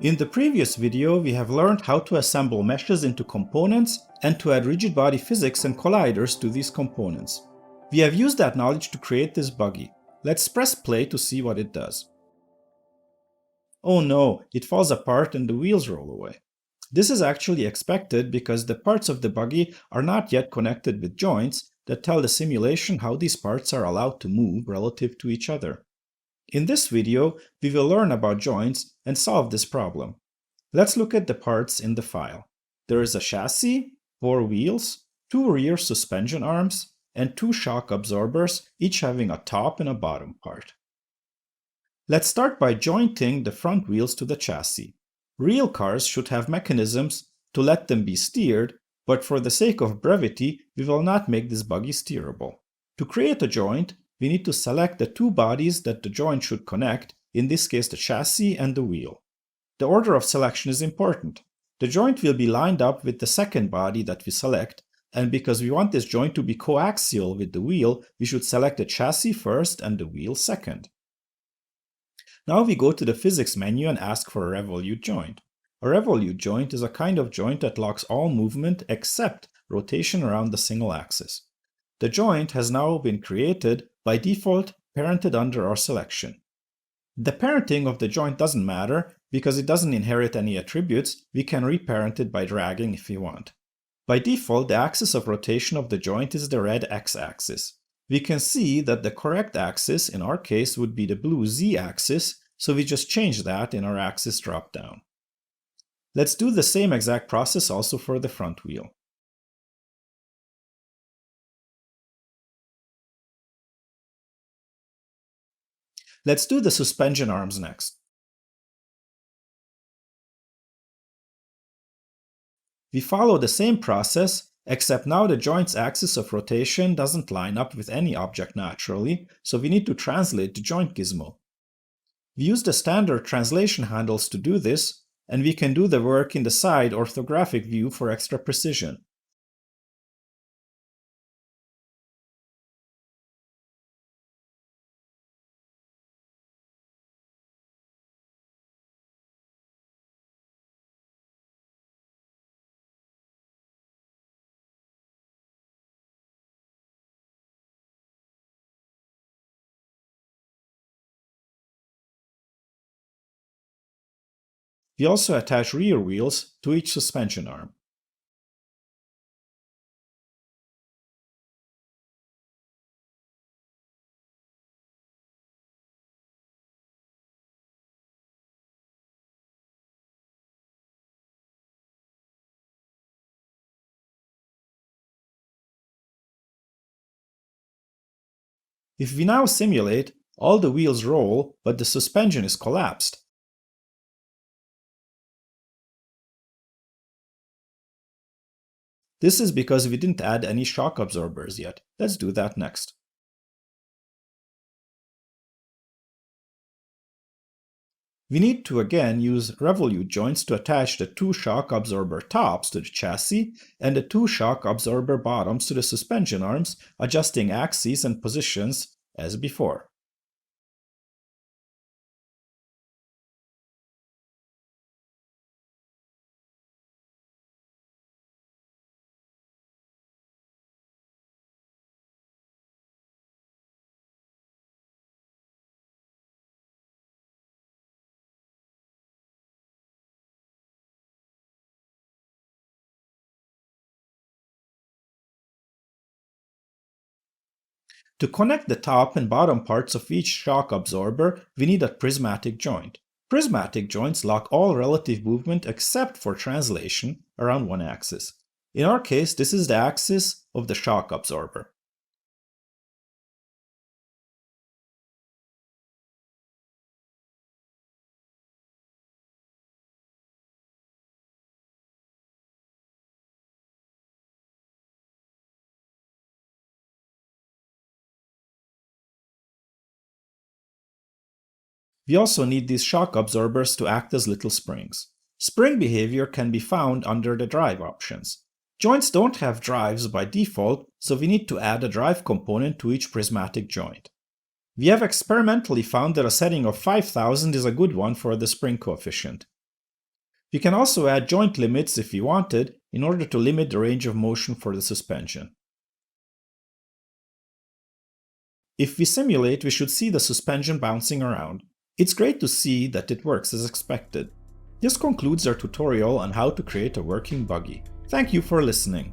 In the previous video, we have learned how to assemble meshes into components and to add rigid body physics and colliders to these components. We have used that knowledge to create this buggy. Let's press play to see what it does. Oh no, it falls apart and the wheels roll away. This is actually expected because the parts of the buggy are not yet connected with joints that tell the simulation how these parts are allowed to move relative to each other. In this video, we will learn about joints and solve this problem. Let's look at the parts in the file. There is a chassis, 4 wheels, 2 rear suspension arms, and 2 shock absorbers, each having a top and a bottom part. Let's start by jointing the front wheels to the chassis. Real cars should have mechanisms to let them be steered, but for the sake of brevity, we will not make this buggy steerable. To create a joint, we need to select the 2 bodies that the joint should connect, in this case the chassis and the wheel. The order of selection is important. The joint will be lined up with the second body that we select, and because we want this joint to be coaxial with the wheel, we should select the chassis first and the wheel second. Now we go to the physics menu and ask for a Revolute joint. A Revolute joint is a kind of joint that locks all movement except rotation around the single axis. The joint has now been created, by default parented under our selection. The parenting of the joint doesn't matter because it doesn't inherit any attributes. We can reparent it by dragging if we want. By default, the axis of rotation of the joint is the red x-axis. We can see that the correct axis in our case would be the blue z-axis, so we just change that in our axis dropdown. Let's do the same exact process also for the front wheel. Let's do the suspension arms next. We follow the same process, except now the joint's axis of rotation doesn't line up with any object naturally, so we need to translate the joint gizmo. We use the standard translation handles to do this, and we can do the work in the side orthographic view for extra precision. We also attach rear wheels to each suspension arm. If we now simulate, all the wheels roll, but the suspension is collapsed. This is because we didn't add any shock absorbers yet. Let's do that next. We need to again use Revolute joints to attach the 2 shock absorber tops to the chassis and the 2 shock absorber bottoms to the suspension arms, adjusting axes and positions as before. To connect the top and bottom parts of each shock absorber, we need a prismatic joint. Prismatic joints lock all relative movement except for translation around one axis. In our case, this is the axis of the shock absorber. We also need these shock absorbers to act as little springs. Spring behavior can be found under the drive options. Joints don't have drives by default, so we need to add a drive component to each prismatic joint. We have experimentally found that a setting of 5000 is a good one for the spring coefficient. You can also add joint limits if you wanted, in order to limit the range of motion for the suspension. If we simulate, we should see the suspension bouncing around. It's great to see that it works as expected. This concludes our tutorial on how to create a working buggy. Thank you for listening.